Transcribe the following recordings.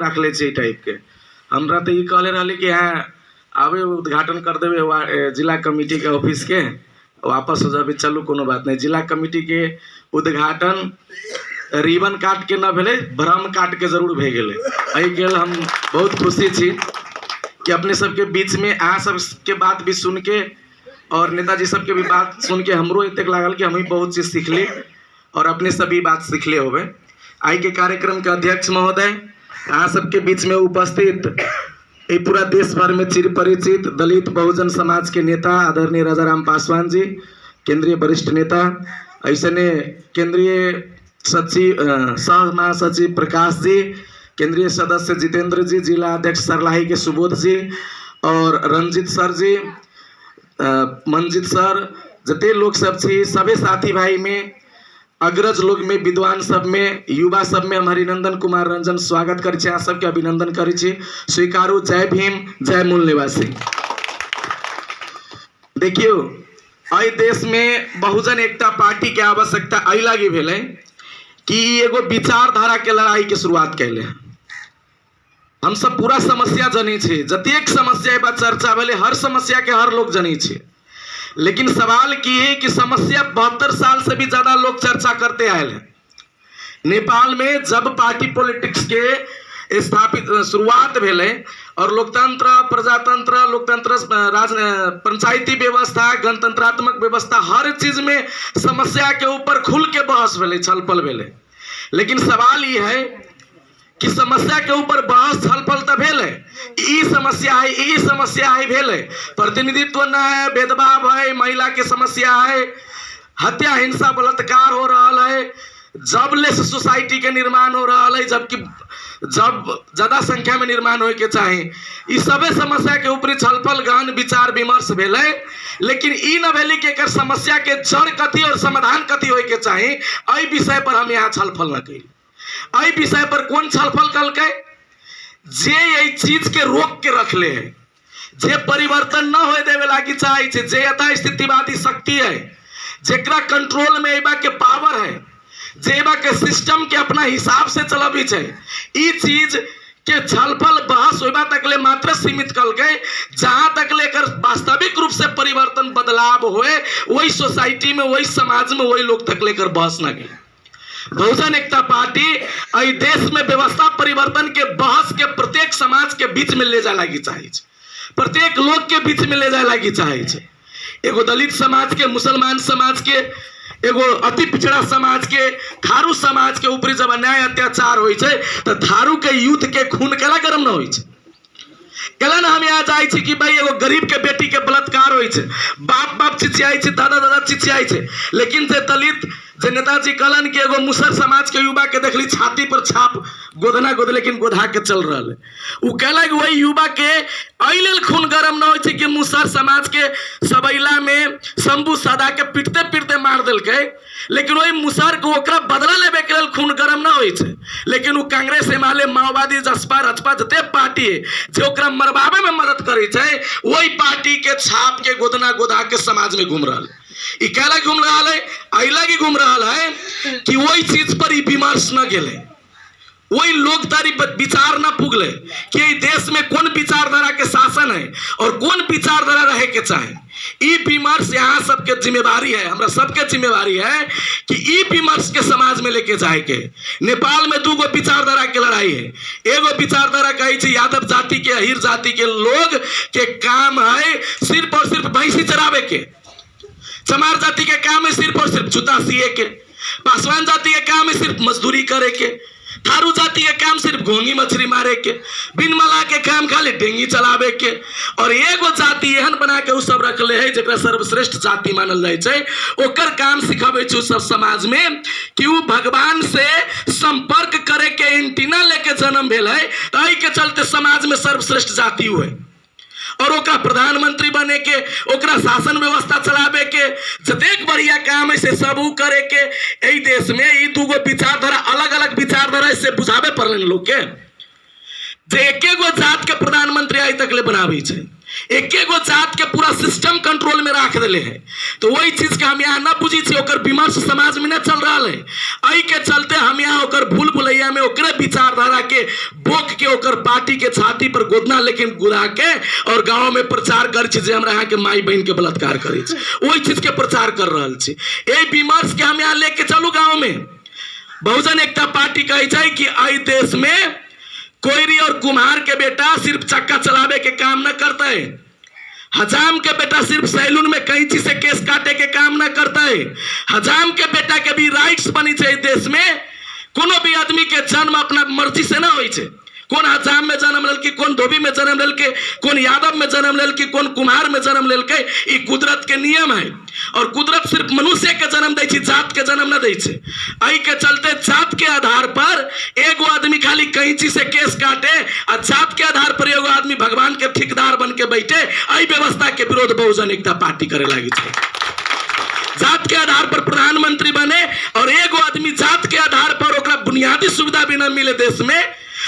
रख ले टाइप के। हमरा तो ये कहले रही कि हाँ आवे उद्घाटन कर देवे जिला कमेटी के ऑफिस के, वापस हो जाए, चलू कोनो बात नहीं। जिला कमेटी के उद्घाटन रिबन काट के न भेले, भ्रम काट के जरूर भे गेले। एहि के हम बहुत खुशी छी कि अपने सबके बीच में अहाँ सबके बात भी सुन के और नेताजी सबके भी बात सुन के हमरो इतने लागल कि हम ही बहुत चीज़ सीखली और अपने सभी बात सीखले होवे। आई के कार्यक्रम के अध्यक्ष महोदय, अहाँ सबके बीच में उपस्थित ये पूरा देश भर में चिर परिचित दलित बहुजन समाज के नेता आदरणीय राजाराम पासवान जी, केंद्रीय वरिष्ठ नेता, ऐसे ने केंद्रीय सचिव सह महासचिव प्रकाश जी, केंद्रीय सदस्य जितेंद्र जी, जिला अध्यक्ष सरलाही के सुबोध जी और रंजित सर जी, मंजित सर, जते लोग सब छी, सभी साथी भाई में, अग्रज लोग में, विद्वान सब में, युवा सब में हम हरिनंदन कुमार रंजन स्वागत करै छी, अहाँ सबके अभिनंदन करै छी। स्वीकारू। जय भीम, जय मूल निवासी। देखियो अइ देश में बहुजन एकता पार्टी के आवश्यकता अइ लागी भेलै कि एगो विचारधारा के लड़ाई के शुरुआत कैले। हम सब पूरा समस्या जनी छे, जतेक समस्या बा चर्चा भेले, हर समस्या के हर लोग जनी छे, लेकिन सवाल की है कि समस्या 72 साल से भी ज्यादा लोग चर्चा करते आए हैं। नेपाल में जब पार्टी पॉलिटिक्स के स्थापित शुरुआत भेले और लोकतंत्र, प्रजातंत्र, लोकतंत्र, पंचायती व्यवस्था, गणतंत्रात्मक व्यवस्था, हर चीज में समस्या के ऊपर खुल के बहस भेले, छलफल भेले। लेकिन सवाल ये है कि समस्या के ऊपर बहस छलफल तो भेले, ई समस्या है, ई समस्या है भेले, प्रतिनिधित्व न है, भेदभाव है, महिला के समस्या है, हत्या, हिंसा, बलात्कार हो रहा है, जबलेस सोसाइटी के निर्माण हो रहा है, जबकि जब ज्यादा संख्या में निर्माण होए के चाहे, ई सबे समस्या के ऊपर छलफल, गहन विचार विमर्श भेले। लेकिन ई न भेले कि एकर समस्या के जड़ कथी और समाधान कथी होए के चाहे, एहि विषय पर हम यहाँ छलफल न करी। एहि विषय पर कौन छलफल कलकै? जे यही चीज के रोक के रखले है, जे परिवर्तन न होए देवे लागी चाहे छे, जे यथा स्थितिवादी शक्ति है, जेकरा कंट्रोल में एबा के पावर है, जे एबा के सिस्टम के अपना हिसाब से चलबी छे, ई चीज के छलफल बहस होबा तकले मात्र सीमित कलकै, जहां तकले एकर वास्तविक रूप से परिवर्तन बदलाव होए, वही सोसाइटी में, वही समाज में, वही लोग तकले एकर बहस न गई। बहुजन एकता पार्टी अइ देश में व्यवस्था परिवर्तन के बहस के प्रत्येक समाज के बीच में ले जाए लागी चाहे, प्रत्येक लोग के बीच में ले जाए लागी चाहे। एगो दलित समाज के, मुसलमान समाज के, एगो अति पिछड़ा समाज के, थारू समाज के ऊपर जब अन्याय अत्याचार होई छे तो थारू के यूथ के खून केला गरम न होई छे? केला ना हम यहाँ जाए कि भाई एगो गरीब के बेटी के बलात्कार होई छे, बाप बाप चिचियाई छे, दादा दादा चिचियाई छे, लेकिन जे दलित, जे नेताजी कहलन कि एगो मुसर समाज के युवा के देखली छाती पर छाप गोदना गोद, लेकिन गोधा के चल रहा है, उ कहला कि वही युवा के अइलेल खून गरम न होई छे कि मुसर समाज के सबैला में शंभू सदा के पीटते पीटते मार देलकै, लेकिन वही मुसर को ओकरा बदला लेबे के लेल खून गरम न होई छे। लेकिन उ कांग्रेस, हिमालय, माओवादी, जसपा, रचपा, जते पार्टी है जो ओकरा मरवावे में मदद करे छे, वही पार्टी के छाप के गोदना गोधा के समाज में घूम रहा है। ई कहला घूम रहा है, अइला की घूम रहा है कि वही चीज पर विमर्श न गेले, वही लोग तारी विचार न पुगले कि देश में कौन विचारधारा के शासन है और कौन विचारधारा रहे के चाहे। ई विमर्श यहाँ सबके जिम्मेवारी है, हमरा सबके जिम्मेवारी है कि ई विमर्श के समाज में लेके जाए के। नेपाल में दूगो विचारधारा के लड़ाई है। एगो विचारधारा कही छे यादव जाति के, अहिर जाति के लोग के काम है सिर्फ और सिर्फ भैंसी चरावे के, चमार जाति के काम है सिर्फ और सिर्फ जूता सिए के, पासवान जाति के काम है सिर्फ मजदूरी करे के, थारू जाति के काम सिर्फ घोंगी मछली मारे के, बिन मला के काम खाली डेंगी चलावे के, और एगो जाति एहन बना के उ सब रखले है जेकरा सर्वश्रेष्ठ जाति मानल जाए छे, ओकर काम सिखावे छे सब समाज में कि उ भगवान से संपर्क करे के एंटीना लेके जन्म भेल है, ताई के चलते समाज में सर्वश्रेष्ठ जाति हुए और ओकरा प्रधानमंत्री बने के, ओकरा शासन व्यवस्था चलावे के, जतेक बढ़िया काम है से सब उ करे के। एही देश में ई दूगो विचारधारा, अलग अलग विचारधारा से बुझावे पड़ल लोग के, जे एके गो जात के प्रधानमंत्री आज तक ले बनावे छे, एक एगो जात के पूरा सिस्टम कंट्रोल में रख दिले है। तो वही चीज के हम यहाँ न बुझी छी, ओकर विमर्श समाज में न चल रहा है। आई के चलते हम यहाँ ओकर भूल भुलैया में ओकरे विचारधारा के बोक के ओकर पार्टी के छाती पर गोदना लेकिन गुदा के और गांव में प्रचार कर जे हमरा यहाँ के माई बहन के बलात्कार करे छी, वही चीज के प्रचार कर रहा छी। यही विमर्श के हम यहाँ लेके चलू गाँव में। बहुजन एकता पार्टी कहे छै कि आई देश में कोयरी और कुम्हार के बेटा सिर्फ चक्का चलावे के काम न करता है, हजाम के बेटा सिर्फ सैलून में कैंची से केस काटे के काम न करता है। हजाम के बेटा के भी राइट्स बनी छै देश में। कोनो भी आदमी के जन्म अपना मर्जी से ना होई छै। कौन हजाम में जन्म लेल, कौन धोबी में जन्म लेल, कौन यादव में जन्म लेल, कौन कुम्हार में जन्म लेल, ये कुदरत के नियम है। और कुदरत सिर्फ मनुष्य के जन्म दै छै, जात के जन्म न दै छै। आई के चलते जात के आधार पर एगो आदमी खाली कैंची से केस काटे और जात के आधार पर एगो आदमी भगवान के ठेकेदार बन के बैठे, आई व्यवस्था के विरोध बहुजन एकता पार्टी करे लगी छै। जात के आधार पर प्रधानमंत्री बने और एगो आदमी जात के आधार पर ओकरा बुनियादी सुविधा भी न मिले देश में,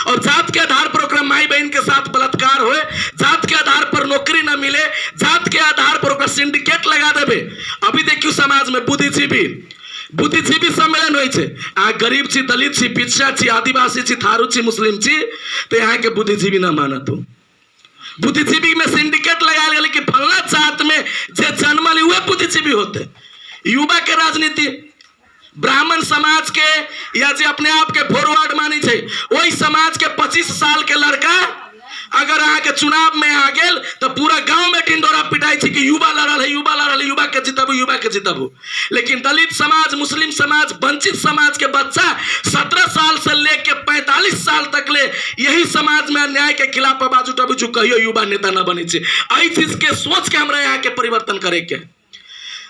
और जात के आधार पर ओकरा माई बहन के साथ बलात्कार होए, जात के आधार पर नौकरी न मिले, जात के आधार पर ओकरा सिंडिकेट लगा देबे। अभी देखियो समाज में बुद्धिजीवी सम्मेलन होई छै। आ गरीब छी, दलित छी, पिछड़ा छी, आदिवासी छी, थारू छी, मुस्लिम छी, तो यहाँ के बुद्धिजीवी न मानत हो। बुद्धिजीवी में सिंडिकेट लगा गए कि फलना जात में जे जन्मल हुए बुद्धिजीवी होते। युवा के राजनीति ब्राह्मण समाज के या जे अपने आप के फॉरवर्ड मानी छै, वही समाज के 25 साल के लड़का अगर अहाँ के चुनाव में आ गेल तो पूरा गांव में टिंडोरा पिटाई छै कि युवा लड़ल है, युवा के जितबू। लेकिन दलित समाज, मुस्लिम समाज, वंचित समाज के बच्चा 17 साल से लेके 45 साल तक ले यही समाज में अन्याय के खिलाफ आवाज उठाबू छु, कहियो युवा नेता न बनी छै। एहि चीज के सोच के हमरा यहाँ के परिवर्तन करे के।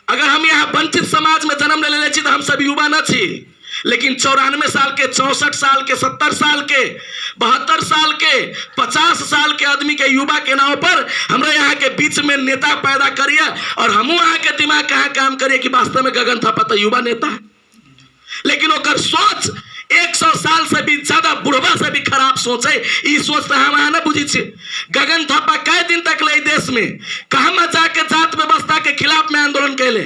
अगर हम यहाँ वंचित समाज में जन्म ले छी तो हम सब युवा न छी, लेकिन 94 साल के, 64 साल के, 70 साल के, 72 साल के, 50 साल के आदमी के युवा के नाव पर हमरा यहाँ के बीच में नेता पैदा करिए और हमू यहाँ के दिमाग कहाँ काम करिए कि वास्तव में गगन थापा तो युवा नेता है। लेकिन ओकर सोच 100 साल से भी ज्यादा बुढ़वा से भी खराब सोच है। ये सोच तो हम न बुझी छी। गगन थापा कई दिन तक ले देश में कहाँ जाके जात व्यवस्था के खिलाफ में आंदोलन कैले,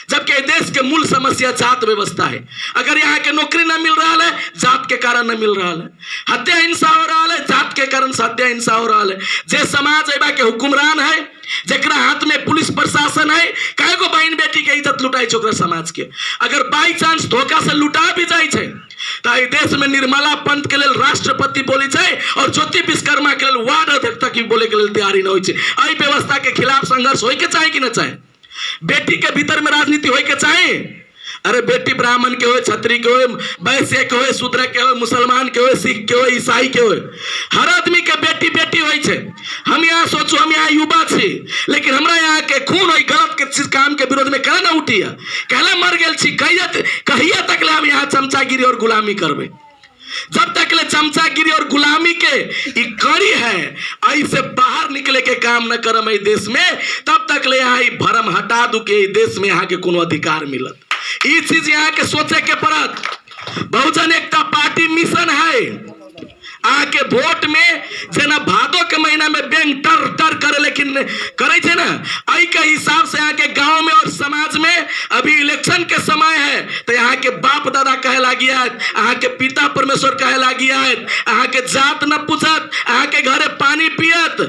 जबकि देश के मूल समस्या जात व्यवस्था है। अगर यहाँ के नौकरी न मिल रहा है, जात के कारण न मिल रहा है। हत्या हिंसा हो रहा है, जात के कारण हत्या हिंसा हो रहा है। जे समाज एबा के हुक्मरान है, जकरा हाथ में पुलिस प्रशासन है, कई गो बहन बेटी के इज्जत लुटाई छै ओकरा समाज के। अगर बाई चांस धोखा से लुटा भी जाए छै तो देश में निर्मला पंत के लिए राष्ट्रपति बोली छै और ज्योति विश्वकर्मा के लिए वार्ड अध्यक्ष तक बोले के लिए तैयारी न हो। एहि व्यवस्था के खिलाफ संघर्ष होय के चाहे कि न चाहे। बेटी के भीतर में राजनीति होय के चाहे। अरे बेटी ब्राह्मण के हो, क्षत्रिय के हो, वैश्य के हो, शूद्र के हो, मुसलमान के हो, सिख के हो, ईसाई के हो, हर आदमी के बेटी बेटी होय छै। हम यहाँ सोचो, हम यहाँ युवा छी, लेकिन हमरा यहाँ के खून होई गलत के काम के विरोध में कहला न उठिया, कहला मर गेल छी। कहिया तक ले हम यहाँ चमचागिरी और गुलामी करबे? जब तक ले चमचागिरी और गुलामी के ई कड़ी है, ऐसे बाहर निकले के काम न करम ई देश में, तब तक ले यहाँ भरम हटा दू के देश में यहाँ के कोनो अधिकार मिलत। ये चीज यहाँ के सोचे के पड़त। बहुजन एकता पार्टी मिशन है आके वोट में जेना भादो के महीना में बैंक टर टर करे, लेकिन करे छे ना, आई के हिसाब से यहाँ के गांव में और समाज में अभी इलेक्शन के समय है तो यहाँ के बाप दादा कहे लागी है, यहाँ के पिता परमेश्वर कहे लागी है, यहाँ के जात न पूछत, यहाँ के घरे पानी पियत,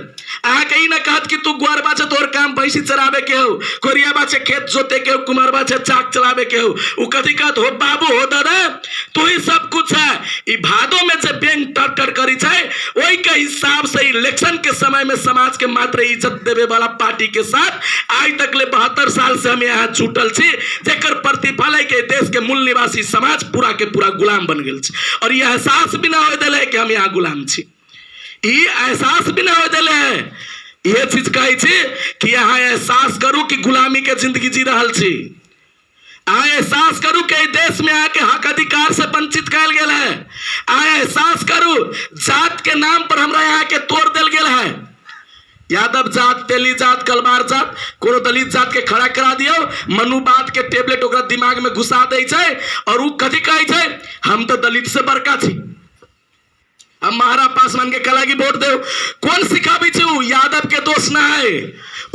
यहाँ के न कहत कि तू गुआरबा छे तोर काम भैंसी चरावे के हो, कोरियाबा छे खेत जोते के हो, कुमारबा छे चाक चलावे के हो। उ कथी कहत हो बाबू हो दादा तू ही सब कुछ है। ई भादो में जे बैंक टर टर करी छे, वही के हिसाब से इलेक्शन के समय में समाज के मात्र इज्जत देवे वाला पार्टी के साथ आज तक ले 72 साल से हम यहाँ छूटल छी, जेकर प्रतिफल है कि देश के मूल निवासी समाज पूरा के पूरा गुलाम बन गेल छी। और ये एहसास भी ना हो दिले कि हम यहाँ गुलाम छी। ये एहसास भी ना हो दिले है। ये चीज कही छी कि यहाँ एहसास करू कि गुलामी के जिंदगी जी रहल छी। आ एहसास करू कि देश में आके हक अधिकार से वंचित कल गेल है। आ एहसास करू जात के नाम पर हमरा यहाँ के तोड़ दिल गेल है। यादव जात, तेली जात, कलवार जात, कोनो दलित जात के खड़ा करा दियो, मनुवाद के टेबलेट ओकरा दिमाग में घुसा दे छे और उ कथी कहे छे हम तो दलित से बड़का छी, हम महारा पासवान के कला की वोट दो कौन सिखाबी छू यादव के दोष ना है,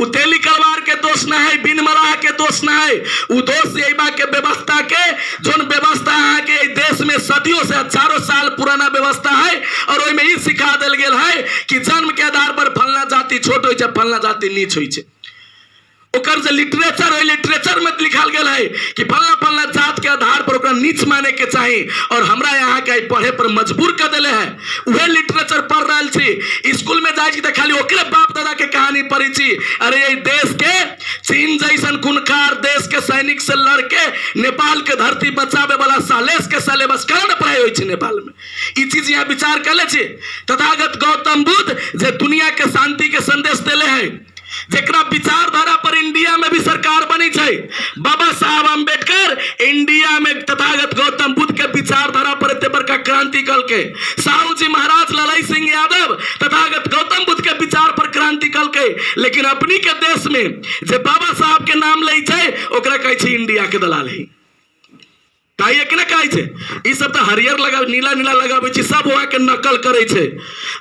उ तेली कलवार के दोष ना है, बिन मलाह के दोष ना है, उ दोष यही बा के व्यवस्था के जोन व्यवस्था है के देश में सदियों से हजारों साल पुराना व्यवस्था है और ओई में ही सिखा दिल गेल है कि जन्म के आधार पर फलना जाति छोट होई छै फलना जाति नीच होई छै। ओकर जे लिटरेचर है लिटरेचर में लिखल गेल है कि फलना फलना जात के आधार पर ओकरा नीच माने के चाहिए और हमरा यहाँ के पढ़े पर मजबूर कर दिले है। वह लिटरेचर पढ़ रहा छी स्कूल में जाए तो खाली ओकरे बाप दादा के कहानी पढ़ी छी। अरे ये देश के चीन जैसन खूनखार देश के सैनिक से लड़के नेपाल के धरती बचावे वाला सालेस के सिलेबस कहाँ पढ़ाई हुई थी नेपाल में। ये चीज यहाँ विचार कर ले छी। तथागत गौतम बुद्ध जे दुनिया के शांति के संदेश दिले है जेकरा विचारधारा पर इंडिया में भी सरकार बनी है। बाबा साहब अम्बेडकर इंडिया में तथागत गौतम बुद्ध के विचारधारा पर एते बड़का क्रांति कल के, साहू जी महाराज ललाई सिंह यादव तथागत गौतम बुद्ध के विचार पर क्रांति कल के, लेकिन अपनी के देश में जे बाबा साहब के नाम ले ओकरा कहे छै इंडिया के दलाल है। काहे कि ना कहे छै ई सब तो हरियर लगा नीला नीला लगाबै छै सब वहां के नकल करे छै।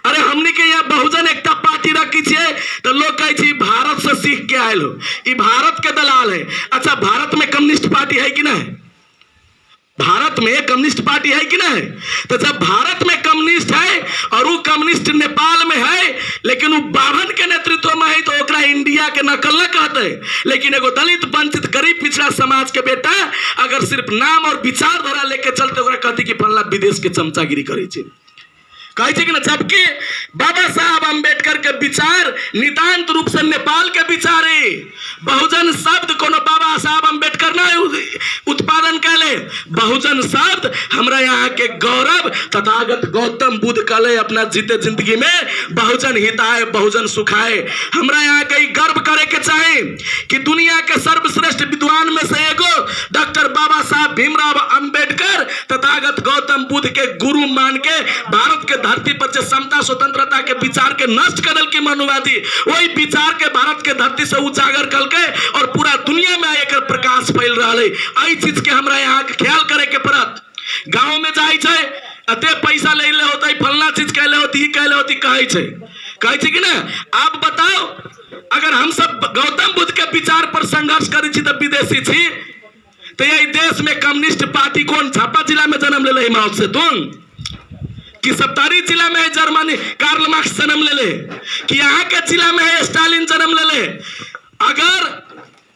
अरे हमनी के यहाँ बहुजन एकता पार्टी रखी छे तो लोग कहे छै भारत से सीख के आयल हो, ई भारत के दलाल है। अच्छा भारत में कम्युनिस्ट पार्टी है कि ना है? भारत में कम्युनिस्ट पार्टी है कि ना है? तो जब भारत में कम्युनिस्ट है और वो कम्युनिस्ट नेपाल में है लेकिन वो बाभन के नेतृत्व में है तो ओकरा इंडिया के नकल न कहते है। लेकिन एगो दलित वंचित गरीब पिछड़ा समाज के बेटा अगर सिर्फ नाम और विचारधारा लेके चलते ओकरा कहती कि फलना विदेश के चमचागिरी करे छे कहे छे कि ना। जबकि बाबा साहब अम्बेडकर के विचार नितांत रूप से नेपाल के विचार है। बहुजन शब्द कोनो बाबा साहब अम्बेडकर ना उत्पादन कैले, बहुजन शब्द हमरा यहाँ के गौरव तथागत गौतम बुद्ध कले अपना जीते जिंदगी में बहुजन हिताय बहुजन सुखाए। हमरा यहाँ के गर्व करे के चाहे कि दुनिया के सर्वश्रेष्ठ विद्वान में से एगो डॉक्टर बाबा साहब भीमराव अम्बेडकर तथागत गौतम बुद्ध के गुरु मान के भारत के धरती पर जो समता स्वतंत्रता के विचार के नष्ट कर के मानववादी वही विचार के भारत के धरती से उजागर कर के और पूरा दुनिया में एक प्रकाश फैल रहा है। आई चीज के हमरा यहाँ के ख्याल करे के पड़त। गांव में जाए छे अते पैसा ले ले होता फलना चीज कहले होती कहले होती कहे छे कि ना। आप बताओ अगर हम सब गौतम बुद्ध के विचार पर संघर्ष करे छी तो विदेशी छी तो यही देश में कम्युनिस्ट पार्टी कौन झापा जिला में जन्म ले ले माओ से तुम कि सप्तारी जिला में है जर्मनी कार्ल मार्क्स जन्म ले ले कि यहाँ के जिला में है स्टालिन जन्म ले ले। अगर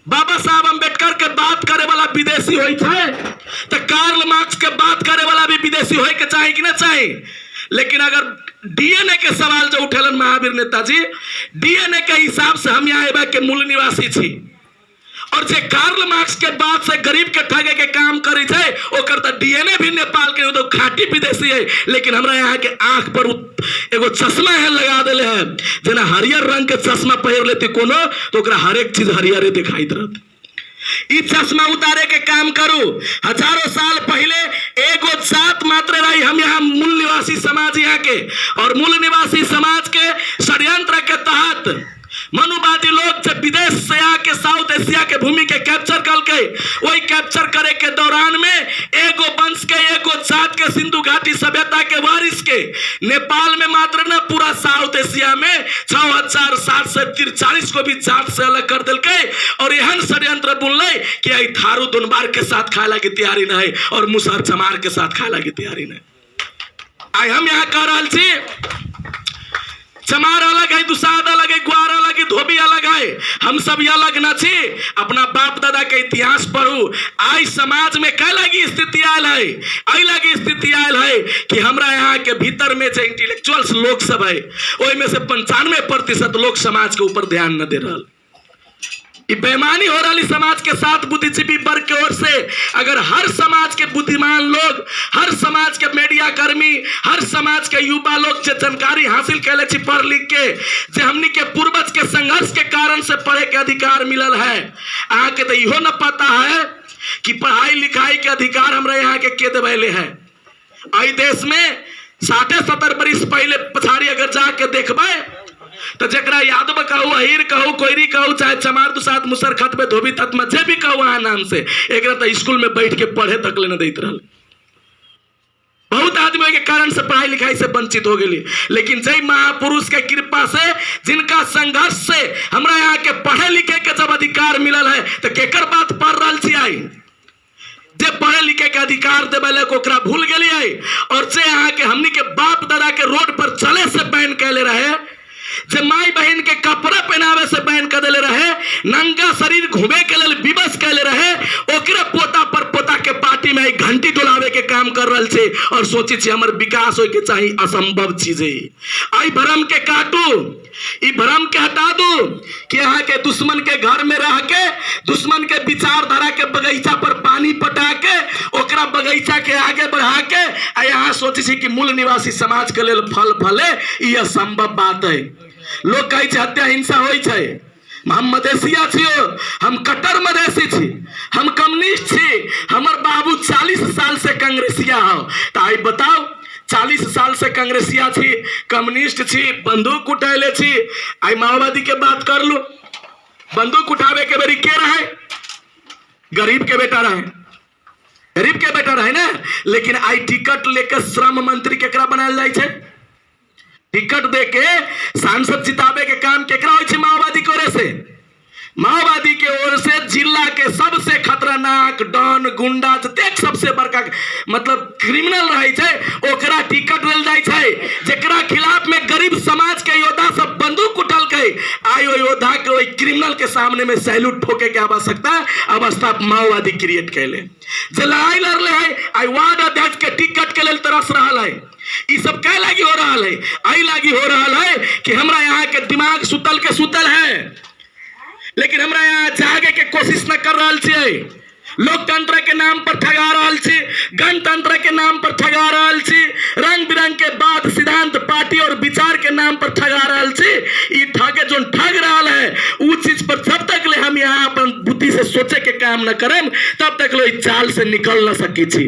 बाबा साहब अम्बेडकर के बात करे वाला विदेशी होई थे तो कार्ल मार्क्स के बात करे वाला भी विदेशी होए के चाहे कि ना चाहे। लेकिन अगर डीएनए के सवाल जो उठेलन महावीर नेताजी डीएनए के हिसाब से हम यहाँ एबा के मूल निवासी छी और जे कार्ल मार्क्स के बाद से गरीब के ठगे के काम करी थे ओकर तो डीएनए भी नेपाल के तो खाटी विदेशी है। लेकिन हमरा यहाँ के आंख पर एगो चश्मा है लगा दिले है जना हरियर रंग के चश्मा पहन लेते कोनो तो ओकरा हर एक चीज हरियरे दिखाई देत। ई चश्मा उतारे के काम करू। हजारों साल पहले एगो जात मात्र रही हम यहाँ मूल निवासी समाज यहाँ के और मूल निवासी समाज के षड्यंत्र के तहत मनुवादी लोग जब विदेश से आके साउथ एशिया के भूमि के कैप्चर कर के वही कैप्चर करे के दौरान में एगो वंश के एगो जात के सिंधु घाटी सभ्यता के वारिस के नेपाल में मात्र न पूरा साउथ एशिया में 6743 को भी जात से अलग कर दिल के और एहन षड्यंत्र बुनले कि आई थारू दुनबार के साथ खाए लगी तैयारी न है और मुसहर चमार के साथ खाए लगी तैयारी न। आई हम यहाँ कह रहा छी चमार अलग है, दुसाद अलग है, ग्वार अलग है, धोबी अलग है, हम सब अलग न छी। अपना बाप दादा के इतिहास पढ़ू। आज समाज में क्या लगी स्थिति आयल है, आई लगी स्थिति आयल है कि हमरा यहाँ के भीतर में जो इंटेलेक्चुअल्स लोग सब है वही में से 95% लोग समाज के ऊपर ध्यान न दे रहा। ये बेईमानी हो रही समाज के साथ बुद्धिजीवी वर्ग की ओर से। अगर हर समाज के बुद्धिमान लोग, हर समाज के मीडिया कर्मी, हर समाज के युवा लोग जो जानकारी हासिल कैले छी पढ़ लिख के जो हमनी के पूर्वज के संघर्ष के कारण से पढ़े के अधिकार मिलल है, अहाँ के तो इहो न पता है कि पढ़ाई लिखाई के अधिकार हमरा यहाँ के देवैले है। आई देश में 60-70 बरिस पहले पछाड़ी अगर जाके देखबे तो जरा यादव कहू, अहिर कहू, कोयरी कहू, चाहे चमार दुसाद मुसर खत में धोबी तत्म जे भी कहू वहां नाम से एक तो स्कूल में बैठ के पढ़े तक ले न देत रहल। बहुत आदमी के कारण से पढ़ाई लिखाई से वंचित हो गए, लेकिन जय महापुरुष के कृपा से जिनका संघर्ष से हमरा यहाँ के पढ़े लिखे के जब अधिकार मिलल है तो केकर बात पढ़ रहा छी। जे पढ़े लिखे के अधिकार देवे को भूल गए, और जे यहाँ के हमनी के बाप दादा के रोड पर चले से बैन कैले रहे, जे माई बहन के कपड़ा पहनावे से बैन कर दिले रहे, नंगा शरीर घूमे के लिए विवश कैले रहे, ओकरे पोता पर पोता के पार्टी में एक घंटी डोलावे के काम कर रहा छे और सोचे छे हमर विकास होय के चाहिए। असंभव चीजें आई भ्रम के काटू, ई भ्रम के हटा दू कि यहाँ के दुश्मन के घर में रह के दुश्मन के विचारधारा के बगीचा पर पानी पटा के ओकरा बगीचा के आगे बढ़ा के यहाँ सोचे छे कि मूल निवासी समाज के लिए फल फले, ये असंभव बात है। लोग कहे छे हत्या हिंसा होई छे, हम मधेसिया छियो, हम कट्टर मधेसी छी, हम कम्युनिस्ट छी, हमर बाबू 40 साल से कांग्रेसिया हो। तो आई बताओ 40 साल से कांग्रेसिया छी, कम्युनिस्ट छी, बंदूक उठाले छी, आई माओवादी के बात कर लो। बंदूक उठावे के बेरी के रहे? गरीब के बेटा रहे, गरीब के बेटा रहे ना। लेकिन आई टिकट लेकर श्रम मंत्री केकरा बनाल जाय छे? टिकट दे के सांसद जितावे के काम केकरा होय छे? माओवादी के ओर से। माओवादी के ओर से जिला के सबसे खतरनाक डॉन गुंडा जतेक सबसे बड़का मतलब क्रिमिनल रहे छे ओकरा टिकट देल जाय छे, जेकरा खिलाफ में गरीब समाज के योद्धा सब बंदूक उठल के आई ओ योद्धा के ओई क्रिमिनल के सामने में सैल्यूट ठोके के अवस्था माओवादी क्रिएट कैले। जे लड़ाई लड़ले है आई वार्ड अध्यक्ष के टिकट के लेल तरस रहा है। ये सब क्या लागी हो रहा है? आई लागी हो रहा है कि हमरा यहाँ के दिमाग सुतल के सुतल है, लेकिन हमरा यहाँ जागे के कोशिश न कर रहा छे। लोकतंत्र के नाम पर ठगा रहा छे, गणतंत्र के नाम पर ठगा रहा छे, रंग बिरंग के बात सिद्धांत पार्टी और विचार के नाम पर ठगा रहा छे। ये ठगे जो ठग रहा है उ चीज पर जब तक ले हम यहाँ अपन बुद्धि से सोचे के काम न करें तब तक ले चाल से निकल न सकी छी।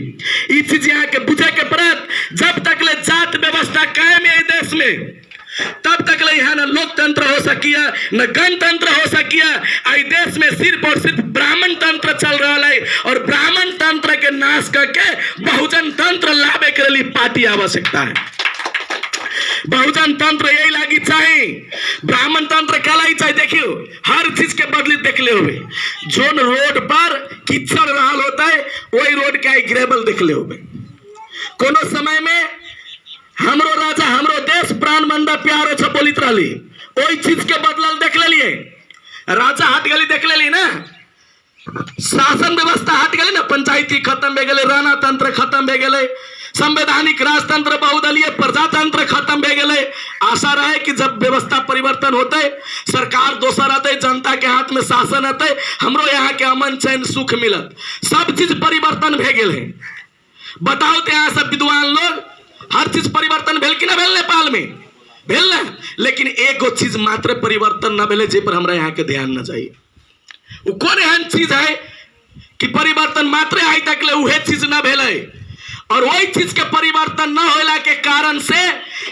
ये चीज यहाँ के बुझे के पड़त। जब तक ले जात व्यवस्था कायम है देश में तब तक ले यहाँ न लोकतंत्र हो सकिया न गणतंत्र हो सकिया। आई देश में सिर्फ और सिर्फ ब्राह्मण तंत्र चल रहा है और ब्राह्मण तंत्र के नाश करके बहुजन तंत्र लावे के लिए पार्टी आवश्यकता है। बहुजन तंत्र यही लागी चाहिए, ब्राह्मण तंत्र क्या लागी चाहिए? देखियो हर चीज के बदले देख ले हुए, जोन रोड पर कीचड़ रहा होता है वही रोड के ग्रेवल देख ले हुए। कोनो समय में हमरो राजा हमरो देश प्राण बंदा प्यार अच्छा बोलित रही, वही चीज के बदलल देख ले लिए। राजा हट गली देख ले ली ना, शासन व्यवस्था हट गई ना, पंचायती खत्म हो गए, राणा तंत्र खत्म हो गए, संवैधानिक राजतंत्र बहुदलीय प्रजातंत्र खत्म हो गए। आशा रहे कि जब व्यवस्था परिवर्तन होते सरकार दोसर आते, जनता के हाथ में शासन आते, हमरो यहाँ के अमन चैन सुख मिलत। सब चीज परिवर्तन हो गए। बताओ तो यहाँ सब विद्वान लोग हर चीज परिवर्तन भेल कि ना भेल? नेपाल में भेल ना, लेकिन एगो चीज मात्र परिवर्तन न भेले जे पर हमरा यहाँ के ध्यान न जाइए। वो कौन एहन चीज है कि परिवर्तन मात्र आई तक ले उहे चीज न भेले, और वही चीज के परिवर्तन न होला के कारण से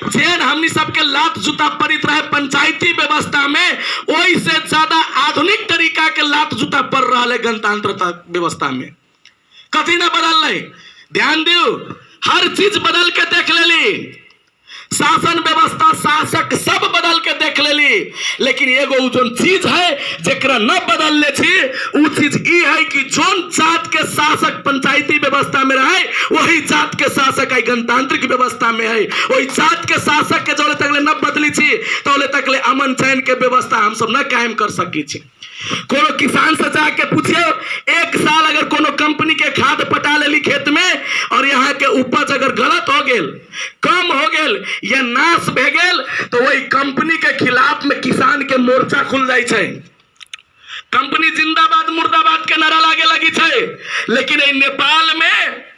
जेन हमनी सबके लात जूता परित रहे पंचायती व्यवस्था में, वही से ज्यादा आधुनिक तरीका के लात जूता पड़ रहा है गणतंत्र व्यवस्था में। कथी न बदल रहे? ध्यान दियो, हर चीज बदल के देख लेली, शासन व्यवस्था शासक सब बदल के देख लेली, लेकिन एगो जो चीज है जेकरा न बदल ले छी उ चीज ई है कि जोन जात के शासक पंचायती व्यवस्था में रहे वही जात के शासक गणतांत्रिक व्यवस्था में है। वही जात के शासक के जोले तक ले न बदली छी तोले तक ले अमन चैन के व्यवस्था हम सब न कायम कर सकी छी। कोनो किसान से जाके पूछियो, एक साल अगर कोनो कंपनी के खाद पटा लेली खेत में और यहाँ के उपज अगर गलत हो गेल, कम हो गेल या नाश भे गेल, तो वही कंपनी के खिलाफ में किसान के मोर्चा खुल जाए छे। कंपनी जिंदाबाद मुर्दाबाद के नारा लागे लगी छे। लेकिन नेपाल में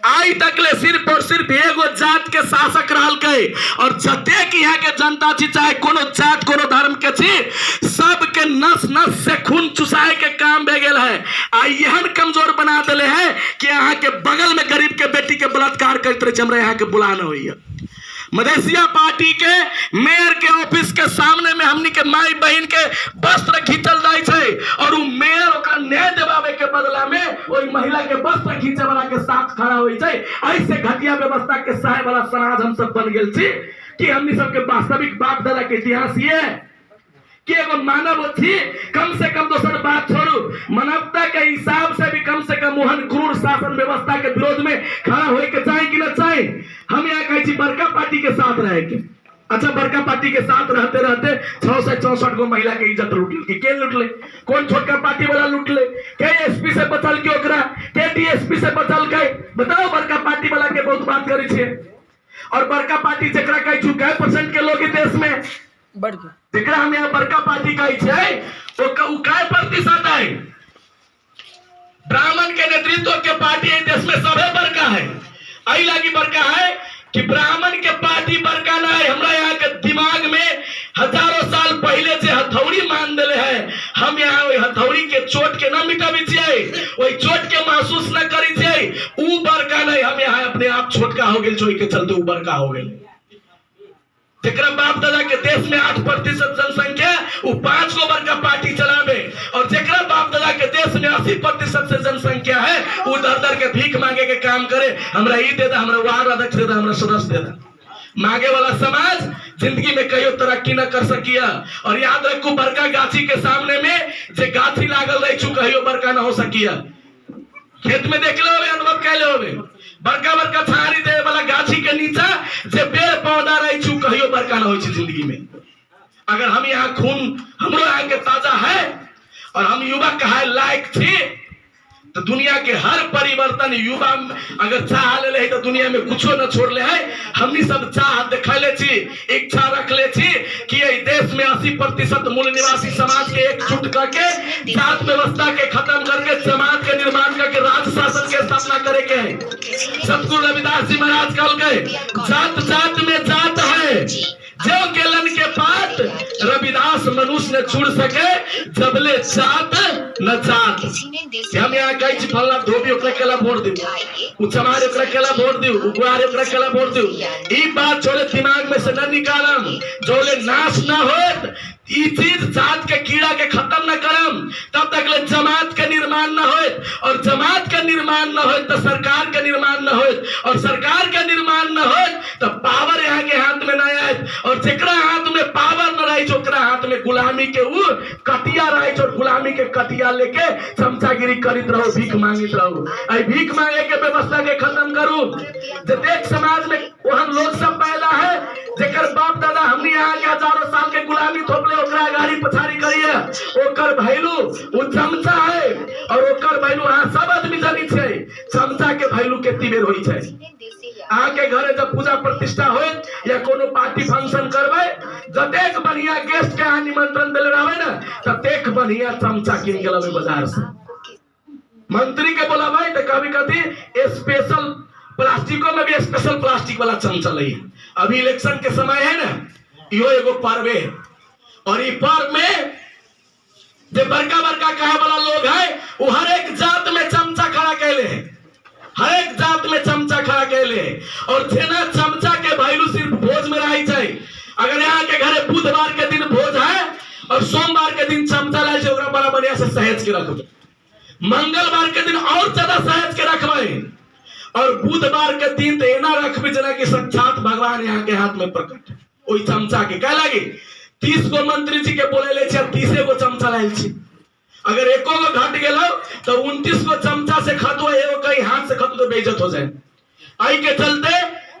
आई तक ले सिर्फ और सिर्फ एगो जात के शासक रहल के, और जतेक यहाँ के जनता छी चाहे कोनो जात कोनो धर्म के छी सबके नस नस से खून चुसाए के काम भे गेल है। आई यहन कमजोर बना दिले है कि यहाँ के बगल में गरीब के बेटी के बलात्कार करते रहे, हमरा यहाँ के बुलाना हुई है। मधेसिया पार्टी के मेयर के ऑफिस के सामने में हमनी के माई बहन के वस्त्र खींचल जाए छे और उ मेयर ओकरा न्याय दिवावे के बदला में वो कोई महिला के वस्त्र खींचे वाला के साथ खड़ा हो जाए। ऐसे घटिया व्यवस्था के सहे वाला समाज हम सब बन गेल छी कि हमनी सबके वास्तविक बाप दादा के इतिहास ये कि एगो मानव थी। कम से कम दोसर बात छोड़ू, मानवता के हिसाब से भी कम से कम मोहन क्रूर शासन व्यवस्था के विरोध में खड़ा होए के चाहे कि न चाहे। हम यहाँ कहे छी बड़का पार्टी के साथ रहे के। अच्छा, बड़का पार्टी के साथ रहते रहते 664 गो महिला के इज्जत लूटल के लूटले? कौन छोटका पार्टी वाला लूटले? के एसपी से बचल के ओकरा, के डीएसपी से बचल के? बताओ, बड़का पार्टी वाला के बहुत बात करे छे। और बड़का पार्टी जकरा कहे छु कै % के लोग देश में जकरा हम यहाँ बड़का पार्टी कहे छे ओ कै % है? ब्राह्मण के नेतृत्व के पार्टी देश में सबे बड़का है। आई लागी बड़का है कि ब्राह्मण के पार्टी बड़का ना है। हमरा यहाँ के दिमाग में हजारों साल पहले से हथौड़ी मान दिले है। हम यहाँ वही हथौड़ी के चोट के न मिटाबी चाहिए, वही चोट के महसूस न करी चाहिए। ऊ बड़का नहीं, हम यहाँ अपने आप छोटका हो गए, चोट के चलते ऊ बड़का हो गए। जकरा बाप दादा के देश में 8% जनसंख्या, वो 5 गो बड़का पार्टी चलावे। और जकरा बाप दादा के देश में 80% से जनसंख्या है, वो दर दर के भीख मांगे के काम करे। हमरा ई दे दा, हमरा वार्ड अध्यक्ष दे दा, हमरा सदस्य दे दा। मांगे वाला समाज जिंदगी में कहियो तरक्की न कर सकिया। और याद रखू, बड़का गाछी के सामने में जे गाछी लागल रही छु कहियो बड़का न हो सकिया। खेत में देख लो, अनुभव कैले होवे, बड़का बड़का छारी दे वाला गाछी के नीचा जे पेड़ पौधा रही छु कहियो बड़का न हो जिंदगी में। अगर हम यहाँ खून हमरो यहाँ के ताजा है और हम युवा कहे लायक थी, तो दुनिया के हर परिवर्तन युवा अगर चाह ले तो दुनिया में कुछ न छोड़ ले है। हमनी सब चाह दिखले छी, इच्छा रख ले छी कि ये देश में 80% मूल निवासी समाज के एकजुट करके जात व्यवस्था के खत्म करके समाज के निर्माण करके राज शासन के स्थापना करे के है। सतगुरु रविदास जी महाराज कहल गए, जात जात में जात है, जो केलन के पात रविदास मनुष्य ने छुड़ सके, जबले जात न जात। हम यहाँ कही छी फलना धोबी ओकरा केला वोट दियो, उ चमार ओकरा केला वोट दियो, उ गुआर ओकरा केला वोट दियो। ई बात छोड़े दिमाग में से न निकालम, जोले नाश न होत ई चीज जात के कीड़ा के खत्म न करम, तब तक ले जमात के निर्माण न होत। और जमात के निर्माण न होत तो सरकार के निर्माण न होत, और सरकार के निर्माण न होत तो पावर यहाँ के हाथ में न आए। और जेकरा हाथ में पावर न रही, ओकरा हाथ में गुलामी के उ कटिया रही, और गुलामी के कटिया लेके चमचागिरी करित रहो, भीख मांगित रहो। आई भीख मांगे के व्यवस्था के खत्म करू। देख समाज में वहन लोग सब पैदा है जेकर बाप दादा हमनी यहाँ के हजारों साल के गुलामी थोपले, ओकरा गाड़ी पछाड़ी करिए, ओकर भैलू वो चमचा है। और ओकर भैलू यहाँ सब आदमी जानी छे, चमचा के भैलू कितनी बेर होई छे। अहाँ के घरे जब पूजा प्रतिष्ठा हो या कोनो पार्टी फंक्शन करबे, जतेक बढ़िया गेस्ट के अहाँ निमंत्रण देले रहबे ना, ततेक बढ़िया चमचा किन के लाबे बाजार से। मंत्री के बोलाबे तो कभी कभी स्पेशल प्लास्टिकों में भी स्पेशल प्लास्टिक वाला चमचा लई। अभी इलेक्शन के समय है ना, यो एगो पर्व है, और ये पर्व में जो बड़का बड़का कहे वाला लोग है, वो हर एक जात में चमचा खड़ा कैले है, हर एक जात में चमचा खड़ा कैले है। और जेना चमचा के भैलू सिर्फ भोज में रही जाए। अगर यहाँ के घरे बुधवार के दिन भोज है और सोमवार के दिन चमचा लाई जाए, बड़ा बढ़िया से सहेज के रखो, मंगलवार के दिन और ज्यादा सहेज के रखबे, और बुधवार के दिन तो एना रखबे जना कि साक्षात भगवान यहाँ के हाथ में प्रकट। ओई चमचा के क्या लगे 30 गो मंत्री जी के बोले ले 30 गो चमचा लाइल छी। अगर एको गो घट गेलो तो 29 गो चमचा से खतु, एगो कहीं हाथ से खतु तो बेइज्जत हो जाए। आई के चलते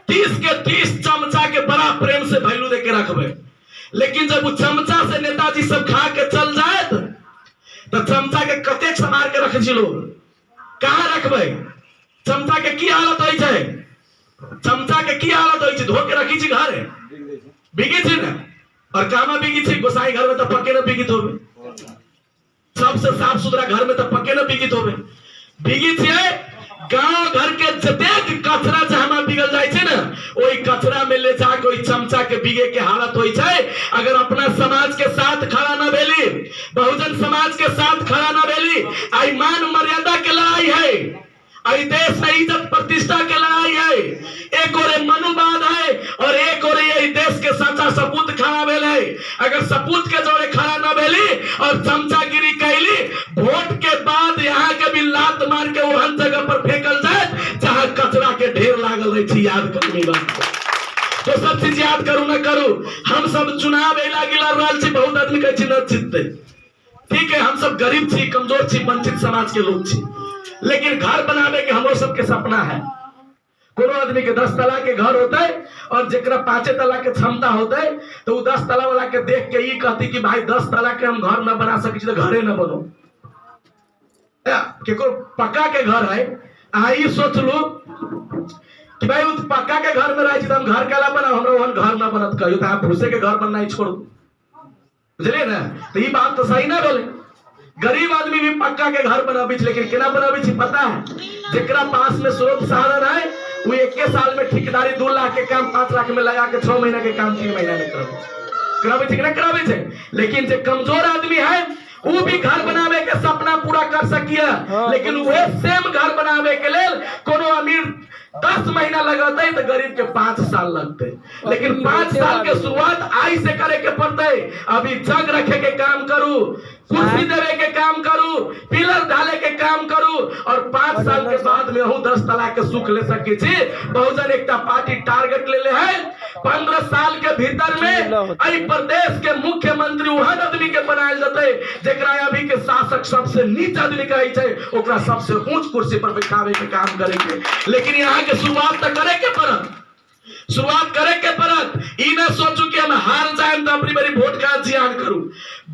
30 के 30 चमचा के बड़ा प्रेम से भैलू दे के रखबे। लेकिन जब वो चमचा से नेताजी सब खा के चल जाए तो चमचा के कतेक संभाल के रखे छी लोग, कहाँ रखबे? चमचा के की हालत होई छै, चमचा के की हालत होई छै, धो के रखी छी घर बिगी छी ना। और कामा बिगी छी, गोसाई घर में तो पक्के न बिगित होबे, सबसे साफ सुथरा घर में तो पक्के न बिगित होबे। बिगी छै गांव घर के जतेक कचरा जहां बिगल जाए छै ना, ओई कचरा में ले जाके ओई चमचा के बिगे के हालत होई छै। अगर अपना समाज के साथ खड़ा न भेली, बहुजन समाज के साथ खड़ा न भेली, आई मान मर्यादा के लड़ाई है, आई देश में इज्जत प्रतिष्ठा के लड़ाई है। एक ओरे मनुवाद है और एक ओरे यही देश के सच्चा सपूत खड़ा भेल है। अगर सपूत के जोड़े खड़ा न भेली और चमचागिरी कैली, वोट के बाद यहाँ के भी लात मार के वो याद करूँ ई बात को। तो सब चीज याद करूँ न करूँ, हम सब चुनाव एला गिला रहल छी, बहुत आदमी कहै छी न जीतते, ठीक है, हम सब गरीब छी, कमजोर छी, वंचित समाज के लोग छी, लेकिन घर बनावे के हमरो सबके सपना है। कोनो आदमी के 10 तला के घर होते और जेकरा 5 तला के क्षमता होते तो वो 10 तला वाला के देख के ये कहती कि भाई 10 तला के हम घर न बना सकी तो घरे न बनो। केको पक्का के घर है, आई सोच लो कि भाई उस पक्का के घर में रही हम घर काला बना, हमरा वहां घर न बनत कहियो तो आप भूसे के घर बनना ही छोड़, बुझलिए ना। तो ये बात तो सही ना बोले, गरीब आदमी भी पक्का के घर बनाबी, लेकिन केना बनाबी छी पता है, जेकरा पास में स्रोत साधन है वो 1 साल में ठेकेदारी 2 लाख के काम 5 लाख में लगा के 6 महीना के काम 3 महीना में कराबे ठीक ना कराबे छे। लेकिन जो कमजोर आदमी है वो भी घर बनावे के सपना पूरा कर सकिए, लेकिन वह सेम घर बनावे के लिए कोनो अमीर 10 महीना लगते तो गरीब के 5 साल लगते, लेकिन 5 साल के शुरुआत आई से करे के पड़ते। अभी जग रखे के काम करूं, कुर्सी देवे के काम करूं, पिलर डाले के काम करूं और 5 साल के बाद में हूं 10 तला के सुख ले सके छी। बहुजन एकता पार्टी टारगेट ले है 15 साल के भीतर में आई प्रदेश के मुख्यमंत्री वहन आदमी के बनायल जते जेकरा अभी के शासक सबसे नीच आदमी कहे छे ओकरा सबसे ऊंच कुर्सी पर बैठावे के काम करेंगे। लेकिन यहाँ के शुरुआत तो करे के पड़त, शुरुआत करे के पड़त। ई न सोचू कि हम हार जाए तो अपनी बारी वोट का जियान करूं,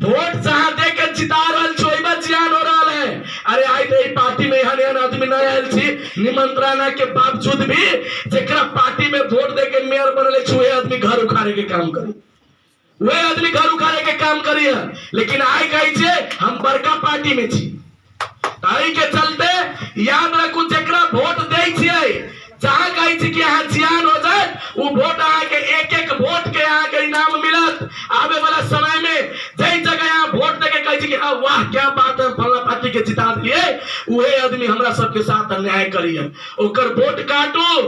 वोट जहां दे के जिता रहल छी ओइबा जियान हो रहल है। अरे आई तो ई पार्टी में एहन आदमी न आयल छी निमंत्रणा के बावजूद भी जेकरा पार्टी में वोट दे के मेयर बनले छी वही आदमी घर उखाड़े के काम करी, वही आदमी घर उखाड़े के काम करिए। लेकिन आई कही छे हम बड़का पार्टी में छी, ताई के चलते याद रखू जेकरा वोट दे छिए जहां कही थी कि यहाँ जियान हो जाए वो वोट आके एक वोट के यहाँ के इनाम मिलत। आवे वाला समय में जई जगह यहाँ वोट देके कही थी कि वाह क्या बात है फला पार्टी के जिता दिए, वही आदमी हमरा सबके साथ अन्याय करिए, ओकर वोट काटू।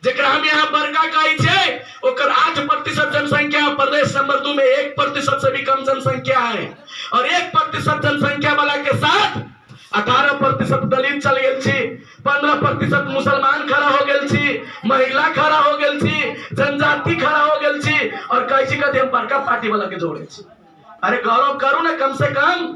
जेकरा हम यहाँ बड़का कही छे ओकर 8% जनसंख्या, प्रदेश नंबर 2 में 1% से भी कम जनसंख्या है और 1% जनसंख्या वाला के साथ 18% दलित चल गेल छी, 15% मुसलमान खड़ा हो गेल छी, महिला खड़ा हो गेल छी, जनजाति खड़ा हो गेल छी और कही छी कदे हम बड़का पार्टी वाला के जोड़े छी। अरे गौरव करू ना, कम से कम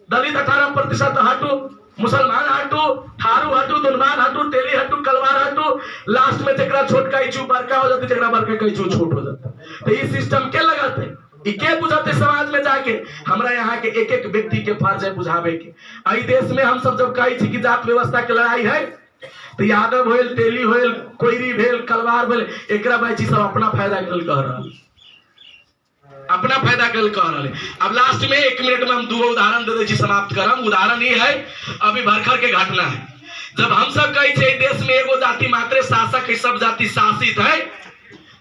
दलित 18% हटू, मुसलमान हटू, थारू हटू, दुनबान हटू, तेली हटू, कलवार हटू, लास्ट में जेकरा छोट कही छू बड़का हो जाते, जेकरा बड़का कही छू छोट हो जाता। तो ये सिस्टम के लगाते के बुझाते समाज में जाके हमरा यहाँ के एक व्यक्ति के फर्ज है बुझावे के। आई देश में हम सब जब कही थी कि जात व्यवस्था के लड़ाई है तो यादव होल, तेली होल, कोईरी भेल, कलवार भेल, एकरा बाची सब अपना फायदा के लिए कह रहा, अपना फायदा के लिए कह रहा। अब लास्ट में 1 मिनट में हम 2 उदाहरण दे दी समाप्त करम। उदाहरण ये है अभी भरखर के घटना है, जब हम सब कही थे देश में एगो जाति मात्र शासक है, सब जाति शासित है,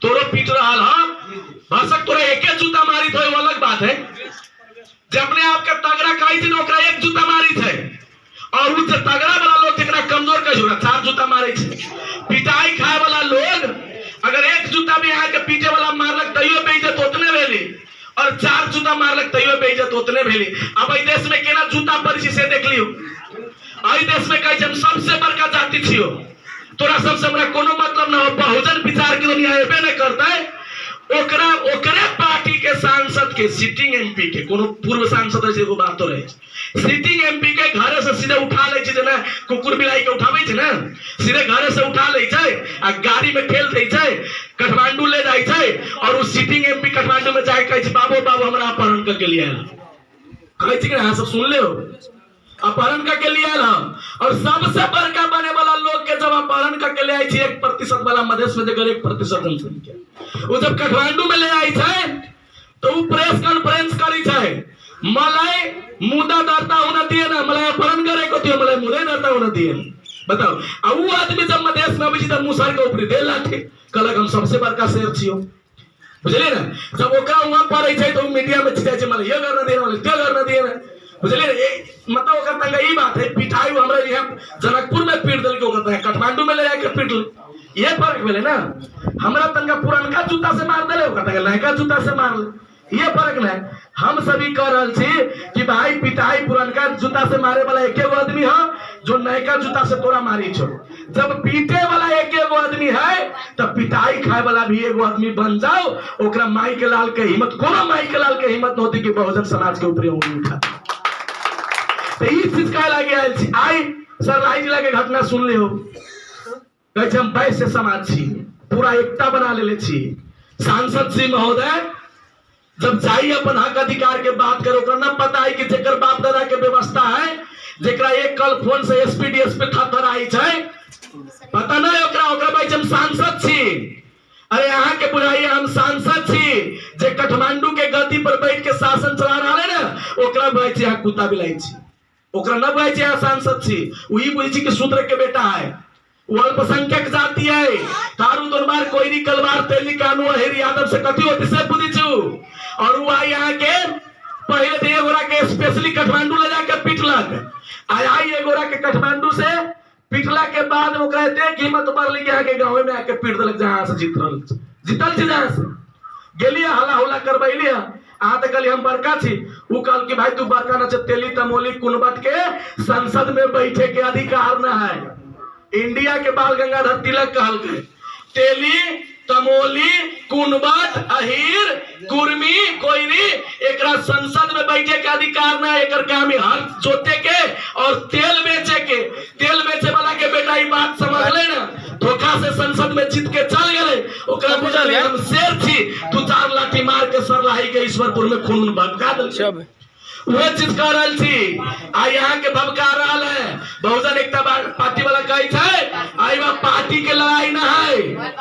तोरो पीट रहा है भाषक तोरा एक जूता मारी थे वो अलग बात है। जब अपने आप के तगड़ा कही थी ओकरा 1 जूता मारी थे और उस तगड़ा वाला लोग जेकरा कमजोर कही ओकरा 4 जूता मारे थे। पिटाई खाए वाला लोग अगर 1 जूता भी यहाँ के पीछे वाला मारलक तैयो बेइज्जत उतने भेली और 4 जूता मारलक तैयो बेइज्जत उतने भेली। अब ई देश में केना जूता पड़ी से देख लियो। आई देश में कही हम सबसे बड़का जाति छियो, तोरा सबसे बड़ा कोनो मतलब ना हो, बहुजन विचार की दुनिया एबे नहीं करता है। ओकरे पार्टी के सांसद के सिटिंग एमपी के कोनो पूर्व सांसद ऐसे एगो बात तो रहे, सिटिंग एमपी के घरे से सीधे उठा ले छे ना, कुकुर बिलाई के उठावे छे ना, सीधे घरे से उठा ले छे आ गाड़ी में ठेल दे छे, काठमांडू ले जाए छे और उस सिटिंग एमपी काठमांडू में जाके कहे छे बाबू बाबू हमरा अपहरण करके लिए आयल, कहे छे कि हां सब सुन ले हो अपहरण करके लिए आयल और सबसे बड़का बने वाला लोग के जब अपहरण करके ले आई छे 1% वाला मधेश में जगह 1% जनसंख्या वो जब काठमांडू में ले आई थे तो वो प्रेस कॉन्फ्रेंस करी थे, मलाई मुद्दा डरता होना दिए ना, मलाई अपहरण करे को दिए, मलाई मुद्दे डरता होना दिए। बताओ अब वो आदमी जब मधेश में भी मुसर के ऊपर दे लाठी कहलक हम सबसे बड़का शेर छियो, बुझलिए ना। जब ओकरा वहां पड़े छे तो मीडिया में चिताई छे मलाई ये करना दिए वाले ते करना दिए ना, बुझलिए। मतलब ओकर तंगा ई बात है पिटाई हमरा यहाँ जनकपुर में पीट देल के ओकर काठमांडू में ले जाके पीट ले, ये फर्क भेले ना। हमरा तंगा पुरनका जूता से मार देले, ओकर तंगा नयका जूता से मार ले। ये फर्क नहीं। हम सभी कह रहे छी कि भाई पिटाई पुरनका जूता से मारे वाला एक एगो आदमी है, जो नयका जूता से तोरा मारी छो। जब पीटे वाला एक एगो आदमी है तब पिटाई खाए वाला भी एगो आदमी बन जाओ। ओकरा माई के लाल के हिम्मत, कोनो माई के लाल के हिम्मत न होती कि बहुजन समाज के ऊपर उंगली उठा। तो इस चीज का लगे आई सरलाई जिला के घटना सुन ले हो, कहे हम वैश्य समाज छी, पूरा एकता बना ले छी। सांसद जी महोदय जब जाइए अपन हक अधिकार के बात करो, न पता है कि जेकर बाप दादा के व्यवस्था है, जेकरा एक कल फोन से एसपी डीएसपी थरथराई छै, पता नहीं ओकरा भाई हम सांसद छी। अरे यहाँ के बुझाइए हम सांसद छी, जे काठमांडू के गद्दी पर बैठ के शासन चला रहा है ना, ओकरा बुझाई छी यहाँ कुत्ता बिलाई छी, ओकरा न बुझाई छी यहाँ सांसद छी। वही बुझी छी कि शूद्र के बेटा है, वो अल्पसंख्यक जाति है। थारू दोनबार कोईरी कलवार तेली कानू हेरी यादव से कथी होती से बुझी छू। और वो यहाँ के पहले तो एगोरा के स्पेशली काठमांडू ले जाके पिटलक, आई एगोरा के काठमांडू से पिटला के बाद वो कहते कि हिम्मत पर लेके आके गाँव में आके पीट दिलक, जहाँ से जीतल छी, जहाँ से गेलिए हला हुला करबैलिए। अहाँ तो कल हम बड़का छी, वो कल कि भाई तू बड़का न तेली तमोली कुनबट के संसद में बैठे के अधिकार न है। इंडिया के बाल गंगाधर तिलक कहल गए, तेली तमोली कुनबट अहीर कुर्मी कोईरी एकरा संसद में बैठे के अधिकार ना। एकर काम है हल जोते के और तेल बेचे के। तेल बेचे वाला के बेटा ये बात समझ ले ना, धोखा से संसद में जीत के चल गए, ओकरा बुझल हम शेर छी, तू 4 लाठी मार के सरलाही के ईश्वरपुर में खून भड़का दल। वह चीज कर रही थी आ यहाँ के भबका रहा है। बहुजन एकता पार्टी वाला कही थे आई बा पार्टी के लड़ाई ना है,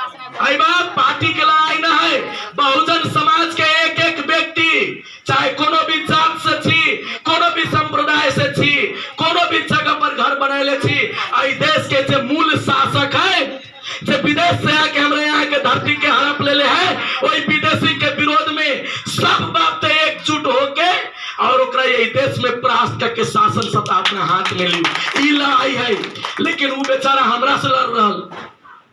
आई बा पार्टी के लड़ाई ना है। बहुजन समाज के एक एक व्यक्ति चाहे कोनो भी जात से छी, कोनो भी संप्रदाय से छी, कोनो भी जगह पर घर बनाए छी, आई देश के जो मूल शासक है, जो विदेश से आके हमारे यहाँ के धरती के हड़प ले है, वही विदेशी के विरोध में सब बात एकजुट होके और ओकरा यही देश में परास्त करके शासन सत्ता अपना हाथ में ली। ई लड़ाई है, लेकिन वो बेचारा हमरा से लड़ रहा,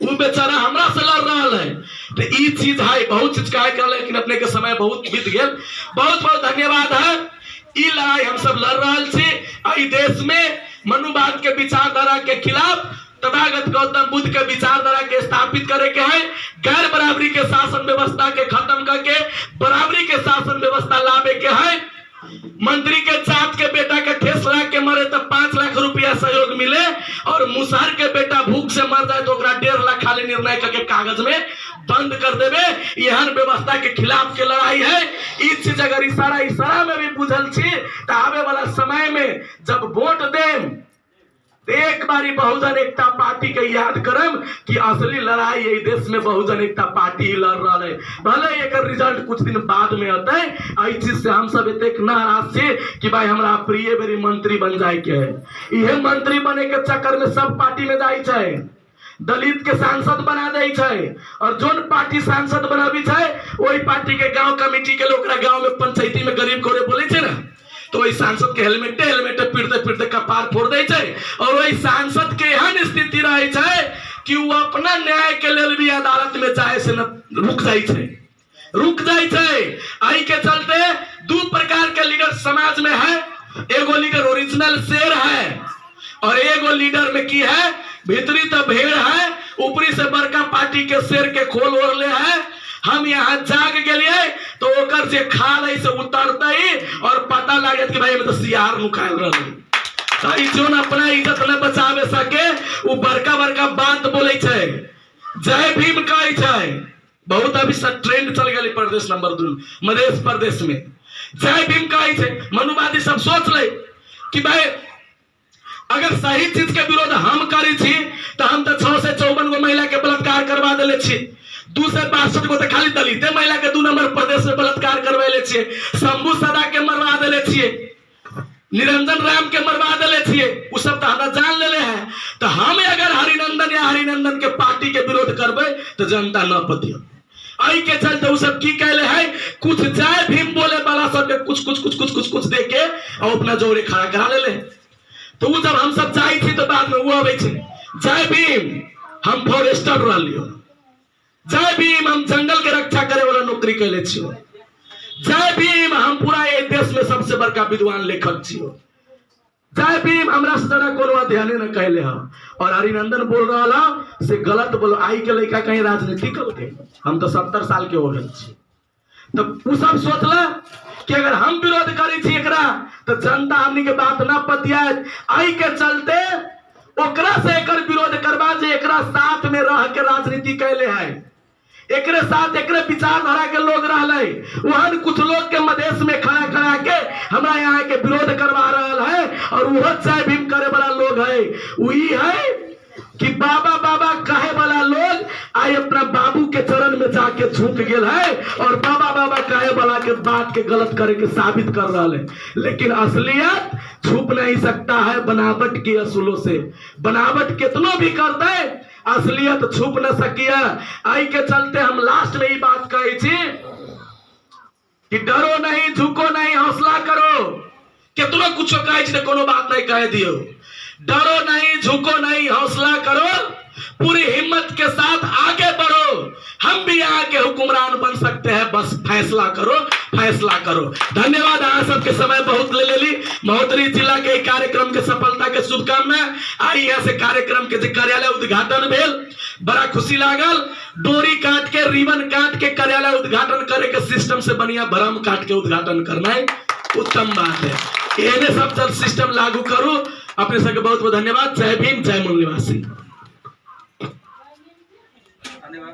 वो बेचारा हमरा से लड़ रहा है। तो ई चीज है, बहुत चीज कहे कर, लेकिन अपने के समय बहुत बीत गया। बहुत बहुत धन्यवाद है। ई लड़ाई हम सब लड़ रहा छी। ई देश में मनुवाद के विचारधारा के खिलाफ तथागत गौतम बुद्ध के विचारधारा के स्थापित करे के है। गैर बराबरी के शासन व्यवस्था के खत्म करके बराबरी के शासन व्यवस्था लावे के है। मंत्री के जात के बेटा के ठेस लगा के मरे तो 5 लाख रुपया सहयोग मिले, और मुसहर के बेटा भूख से मर जाए तो 1.5 लाख खाली निर्णय करके कागज में बंद कर देवे। यह व्यवस्था के खिलाफ के लड़ाई है। इस चीज अगर इशारा में भी बुझल छी तो आवे वाला समय में जब वोट देम एक बारी बहुजन एकता पार्टी के याद करम कि असली लड़ाई यही देश में बहुजन एकता पार्टी ही लड़ रहा है। भले एक रिजल्ट कुछ दिन बाद में आता है। इस चीज से हम सब इतने नाराज थे कि भाई हमारा प्रिय बेरी मंत्री बन जाए के है। यह मंत्री बने के चक्कर में सब पार्टी में जाए छे, दलित के सांसद बना दे छे, और जोन पार्टी सांसद बनाबी छे वही पार्टी के गांव कमेटी के लोग गांव में पंचायती में गरीब घोड़े बोले छे ना, तो वही सांसद के हेलमेट पीटते कपार फोड़ दे छे। और वही सांसद के एहन स्थिति रहे छे कि वो अपना न्याय के लिए भी अदालत में जाए से न रुक जाए छे। आई के चलते 2 प्रकार के लीडर समाज में है। एगो लीडर ओरिजिनल शेर है और एगो लीडर में की है भीतरी तो भेड़ है, ऊपरी से बड़का पार्टी के शेर के खोल ओढ़ ले है। हम यहाँ जाग गए तो ओकर जे खाल है से उतरते ही और पता लगे कि भाई में तो सियार नुकाल रही। जोन अपना इज्जत न बचावे सके वो बड़का बड़का बात बोले छे, जय भीम कहे छे। बहुत अभी ट्रेंड चल गई प्रदेश नंबर 2 मध्य प्रदेश में जय भीम कहे छे। मनुवादी सब सोच ले कि भाई अगर सही चीज के विरोध हम करी छी तो हम तो 6 से 54 गो महिला के बलात्कार करवा दिले छी, 2 से 62 गो तो खाली दलित महिला के 2 नंबर प्रदेश में बलात्कार करवाले छे, शंभू सदा के मरवा दिले छिए, निरंजन राम के मरवा दिले छिए, उ सब तो हमरा जान लेले हैं। तो हम अगर हरिनंदन के पार्टी के विरोध करबे तो जनता न पतियो। आई के चलते उ सब की कहले है, कुछ जय भीम बोले वाला सब के कुछ दे के और अपना जोड़े खड़ा करा लेले। तो वो जब हम सब जाई थी तो बाद में वो आवे छे जय भीम हम फॉरेस्टर रहलियो, जय भीम हम जंगल के रक्षा करे वाला नौकरी कैले छियो। जय भीम हम पूरा ये देश में सबसे बड़का विद्वान लेखक छियो। जय भीम हमरा से ज्यादा कोनो अध्ययन न कहले हो। और हरिनंदन बोल रहा से गलत बोलो आई के लड़का कहीं राजनीति करते। हम तो 70 साल के हो गए छी। तो उ सब सोचला कि अगर हम विरोध करी छी एकरा तो जनता हमनी के बात ना पतियाए, आई के चलते ओकरा से एकर विरोध करबा जे एकरा साथ में रह के राजनीति कैले है, एकरे साथ एकरे विचारधारा के लोग रहले, वहन कुछ लोग के मधेश में खड़ा खड़ा के हमरा यहाँ के विरोध करवा रहा है। और वह जय भीम करे वाला लोग है, वही है कि बाबा बाबा कहे वाला लोग आई अपना बाबू के चरण में जाके झुक गेल है और बाबा बाबा कहे वाला के बात के गलत करे के साबित कर रहा है। लेकिन असलियत छुप नहीं सकता है बनावट की असूलों से। बनावट कितनो भी कर दे असलियत छुप न सकिया। आई के चलते हम लास्ट में ही बात कही थी कि डरो नहीं, झुको नहीं, हौसला करो। कितनो कुछ कहे कोनो बात नहीं कह दियो। डरो नहीं, झुको नहीं, हौसला करो, पूरी हिम्मत के साथ आगे बढ़ो। हम भी यहाँ के हुक्मरान बन सकते हैं, बस फैसला करो, फैसला करो। धन्यवाद। आप सबके समय बहुत ले ली। महोदरी जिला के कार्यक्रम के सफलता के शुभकामना। आई यहाँ से कार्यक्रम के कार्यालय उद्घाटन भेल, बड़ा खुशी लागल। डोरी काट के रिबन काट के कार्यालय उद्घाटन करे के सिस्टम से बढ़िया भरम काट के उद्घाटन करना है उत्तम बात है। इन्हें सब जल सिस्टम लागू करो। अपने सबके बहुत बहुत धन्यवाद। जय भीम, जय मूल निवासी। धन्यवाद।